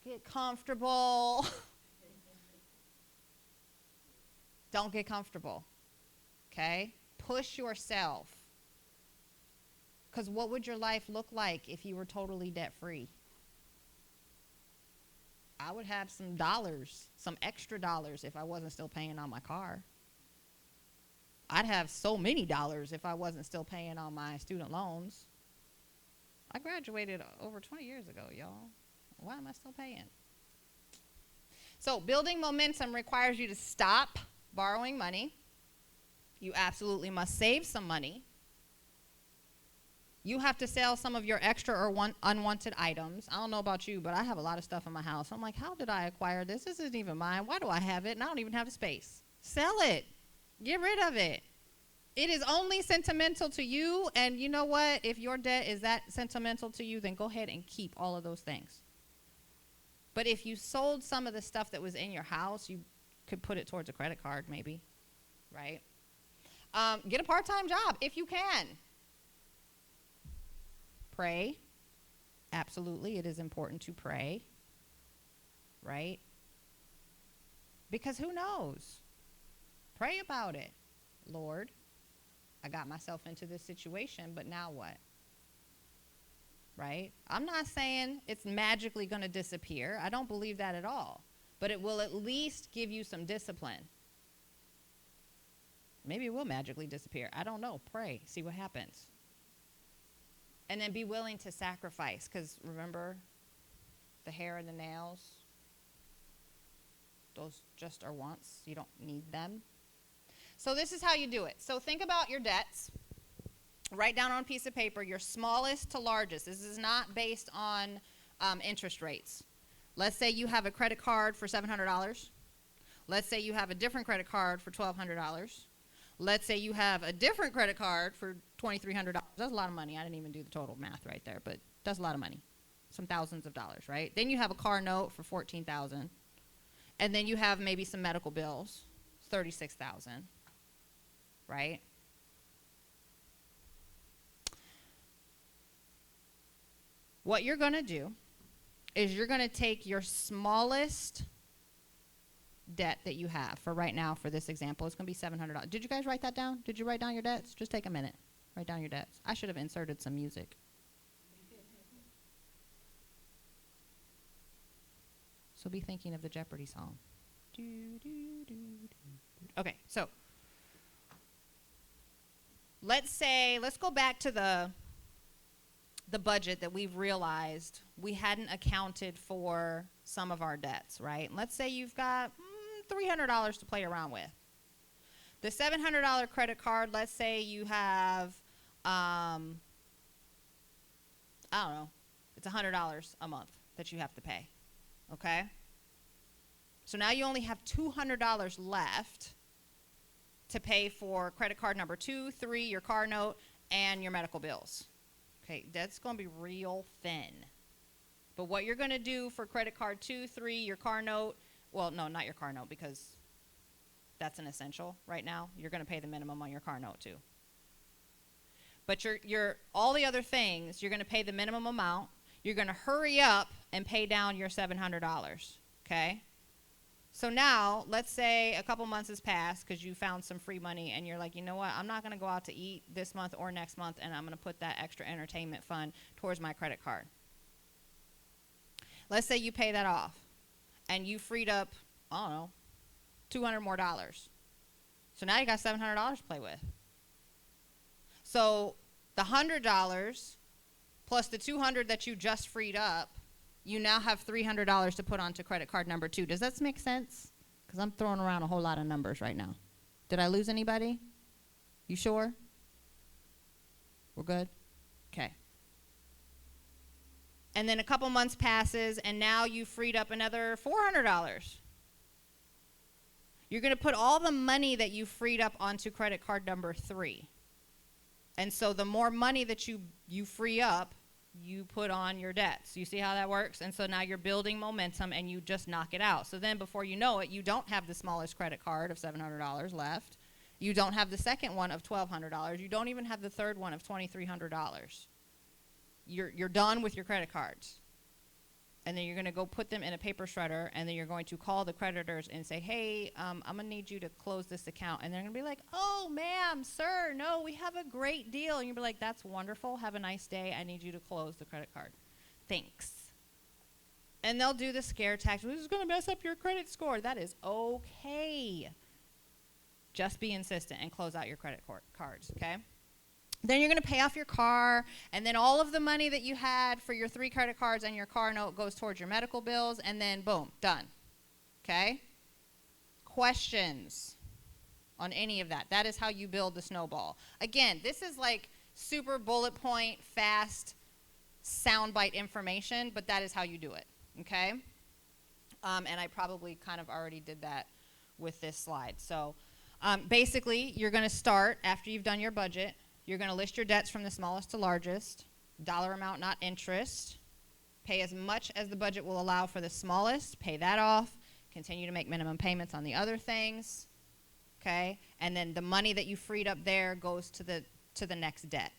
get comfortable. Don't get comfortable. Okay? Push yourself. Because what would your life look like if you were totally debt-free? I would have some dollars, some extra dollars if I wasn't still paying on my car. I'd have so many dollars if I wasn't still paying on my student loans. I graduated over 20 years ago, y'all. Why am I still paying? So building momentum requires you to stop borrowing money. You absolutely must save some money. You have to sell some of your extra or unwanted items. I don't know about you, but I have a lot of stuff in my house. I'm like, how did I acquire this? This isn't even mine. Why do I have it? And I don't even have the space. Sell it. Get rid of it. It is only sentimental to you, and you know what? If your debt is that sentimental to you, then go ahead and keep all of those things. But if you sold some of the stuff that was in your house, you could put it towards a credit card maybe, right? Get a part-time job if you can. Pray. Absolutely, it is important to pray, right? Because who knows? Pray about it. Lord, I got myself into this situation, but now what? Right? I'm not saying it's magically going to disappear. I don't believe that at all. But it will at least give you some discipline. Maybe it will magically disappear. I don't know. Pray. See what happens. And then be willing to sacrifice. Because remember, the hair and the nails, those just are wants. You don't need them. So this is how you do it. So think about your debts. Write down on a piece of paper your smallest to largest. This is not based on interest rates. Let's say you have a credit card for $700. Let's say you have a different credit card for $1,200. Let's say you have a different credit card for $2,300. That's a lot of money. I didn't even do the total math right there, but that's a lot of money. Some thousands of dollars, right? Then you have a car note for $14,000. And then you have maybe some medical bills, $36,000, right? What you're going to do is you're going to take your smallest debt that you have. For right now, for this example, it's going to be $700. Did you guys write that down? Did you write down your debts? Just take a minute. Write down your debts. I should have inserted some music. So be thinking of the Jeopardy song. Okay, so let's go back to the budget that we've realized we hadn't accounted for some of our debts, right? Let's say you've got $300 to play around with. The $700 credit card, let's say you have, I don't know, it's $100 a month that you have to pay, okay? So now you only have $200 left to pay for credit card number 2, 3, your car note, and your medical bills. Okay, that's going to be real thin. But what you're going to do for credit card 2, 3, your car note, well, no, not your car note because that's an essential right now. You're going to pay the minimum on your car note too. But your all the other things, you're going to pay the minimum amount. You're going to hurry up and pay down your $700, okay? So now, let's say a couple months has passed because you found some free money and you're like, you know what, I'm not going to go out to eat this month or next month, and I'm going to put that extra entertainment fund towards my credit card. Let's say you pay that off and you freed up, I don't know, $200 more. So now you got $700 to play with. So the $100 plus the $200 that you just freed up, you now have $300 to put onto credit card number 2. Does that make sense? Because I'm throwing around a whole lot of numbers right now. Did I lose anybody? You sure? We're good? Okay. And then a couple months passes, and now you freed up another $400. You're going to put all the money that you freed up onto credit card number 3. And so the more money that you free up, you put on your debts. You see how that works? And so now you're building momentum and you just knock it out. So then before you know it, you don't have the smallest credit card of $700 left. You don't have the second one of $1,200. You don't even have the third one of $2,300. You're done with your credit cards. And then you're going to go put them in a paper shredder, and then you're going to call the creditors and say, hey, I'm going to need you to close this account. And they're going to be like, oh, ma'am, sir, no, we have a great deal. And you'll be like, that's wonderful. Have a nice day. I need you to close the credit card. Thanks. And they'll do the scare tactic. This is going to mess up your credit score. That is okay. Just be insistent and close out your credit cards, okay? Then you're going to pay off your car, and then all of the money that you had for your 3 credit cards and your car note goes towards your medical bills, and then boom, done. Okay? Questions on any of that? That is how you build the snowball. Again, this is like super bullet point, fast, soundbite information, but that is how you do it. Okay? And I probably kind of already did that with this slide. So basically, you're going to start after you've done your budget. You're going to list your debts from the smallest to largest, dollar amount, not interest. Pay as much as the budget will allow for the smallest. Pay that off. Continue to make minimum payments on the other things. Okay? And then the money that you freed up there goes to the next debt.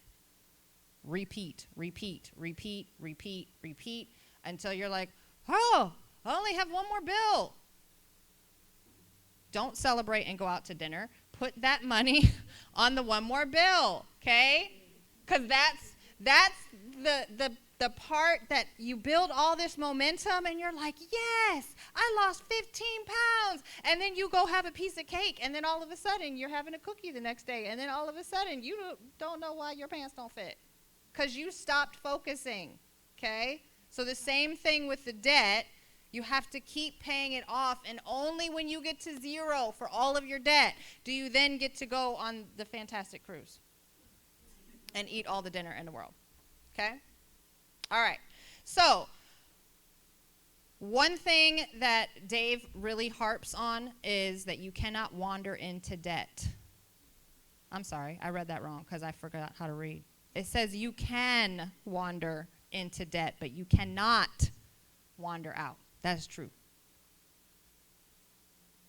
Repeat, repeat, repeat, repeat, repeat until you're like, oh, I only have one more bill. Don't celebrate and go out to dinner. Put that money on the one more bill, okay? Because that's the part that you build all this momentum and you're like, yes, I lost 15 pounds. And then you go have a piece of cake, and then all of a sudden you're having a cookie the next day. And then all of a sudden you don't know why your pants don't fit because you stopped focusing, okay? So the same thing with the debt. You have to keep paying it off, and only when you get to 0 for all of your debt do you then get to go on the fantastic cruise and eat all the dinner in the world. Okay? All right. So one thing that Dave really harps on is that you cannot wander into debt. I'm sorry, I read that wrong because I forgot how to read. It says you can wander into debt, but you cannot wander out. That is true.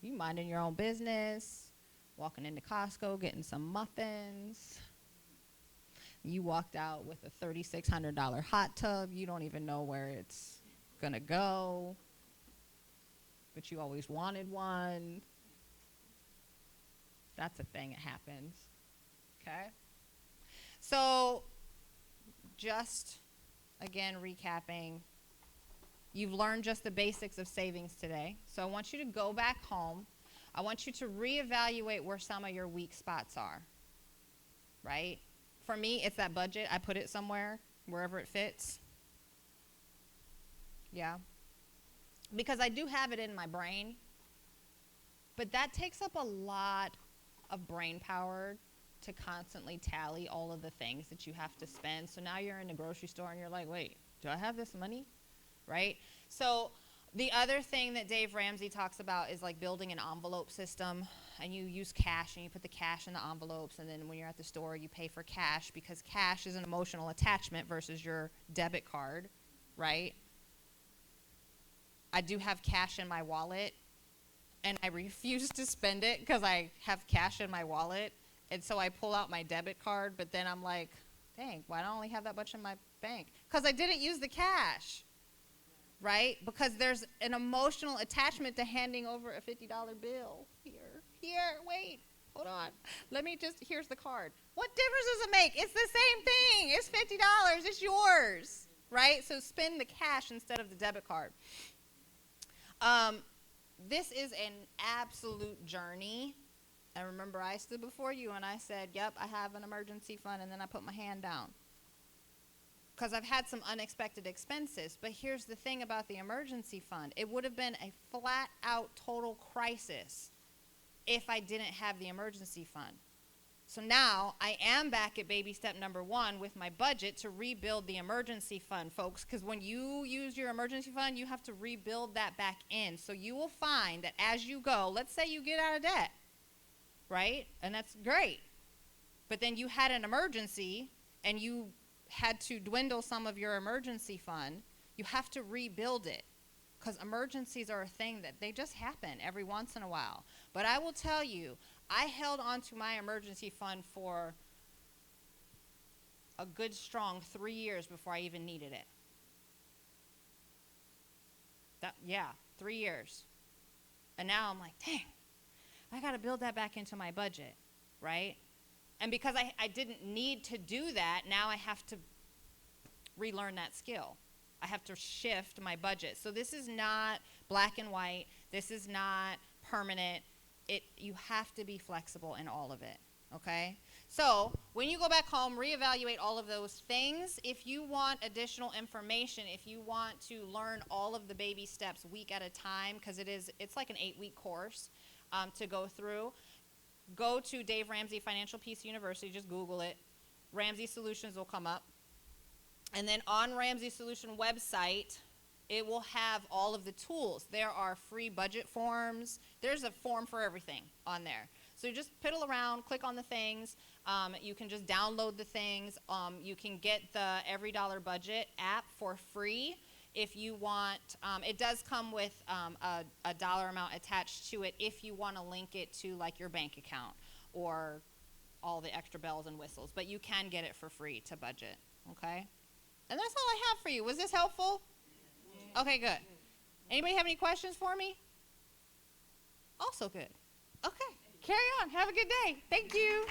You minding your own business, walking into Costco, getting some muffins. You walked out with a $3,600 hot tub. You don't even know where it's going to go, but you always wanted one. That's a thing that happens. Okay? So just, again, recapping. You've learned just the basics of savings today. So I want you to go back home. I want you to reevaluate where some of your weak spots are, right? For me, it's that budget. I put it somewhere, wherever it fits. Yeah. Because I do have it in my brain, but that takes up a lot of brain power to constantly tally all of the things that you have to spend. So now you're in the grocery store and you're like, wait, do I have this money? Right? So the other thing that Dave Ramsey talks about is like building an envelope system, and you use cash and you put the cash in the envelopes, and then when you're at the store you pay for cash because cash is an emotional attachment versus your debit card, right? I do have cash in my wallet, and I refuse to spend it because I have cash in my wallet, and so I pull out my debit card, but then I'm like, dang, why do I only have that much in my bank? Because I didn't use the cash. Right? Because there's an emotional attachment to handing over a $50 bill. Here, wait, hold on. Here's the card. What difference does it make? It's the same thing. It's $50. It's yours. Right? So spend the cash instead of the debit card. This is an absolute journey. And remember, I stood before you and I said, yep, I have an emergency fund, and then I put my hand down. Because I've had some unexpected expenses. But here's the thing about the emergency fund. It would have been a flat-out total crisis if I didn't have the emergency fund. So now I am back at baby step number 1 with my budget to rebuild the emergency fund, folks. Because when you use your emergency fund, you have to rebuild that back in. So you will find that as you go, let's say you get out of debt, right? And that's great. but then you had an emergency and you had to dwindle some of your emergency fund, you have to rebuild it, because emergencies are a thing that they just happen every once in a while. But I will tell you, I held on to my emergency fund for a good strong 3 years before I even needed it. 3 years. And now I'm like, dang, I got to build that back into my budget, right? And because I didn't need to do that, now I have to relearn that skill. I have to shift my budget. So this is not black and white. This is not permanent. You have to be flexible in all of it, okay? So when you go back home, reevaluate all of those things. If you want additional information, if you want to learn all of the baby steps week at a time, because it's like an 8-week course to go through, go to Dave Ramsey Financial Peace University. Just Google it. Ramsey Solutions will come up. And then on Ramsey Solution website, it will have all of the tools. There are free budget forms. There's a form for everything on there. So you just piddle around, click on the things. You can just download the things. You can get the Every Dollar Budget app for free if you want. It does come with a dollar amount attached to it if you want to link it to like your bank account or all the extra bells and whistles. But you can get it for free to budget, okay? And that's all I have for you. Was this helpful? Okay, good. Anybody have any questions for me? Also good. Okay, carry on. Have a good day. Thank you.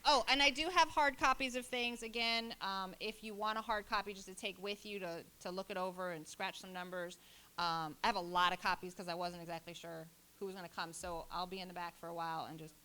Oh, and I do have hard copies of things. Again, if you want a hard copy just to take with you to look it over and scratch some numbers. I have a lot of copies because I wasn't exactly sure who was going to come. So I'll be in the back for a while and just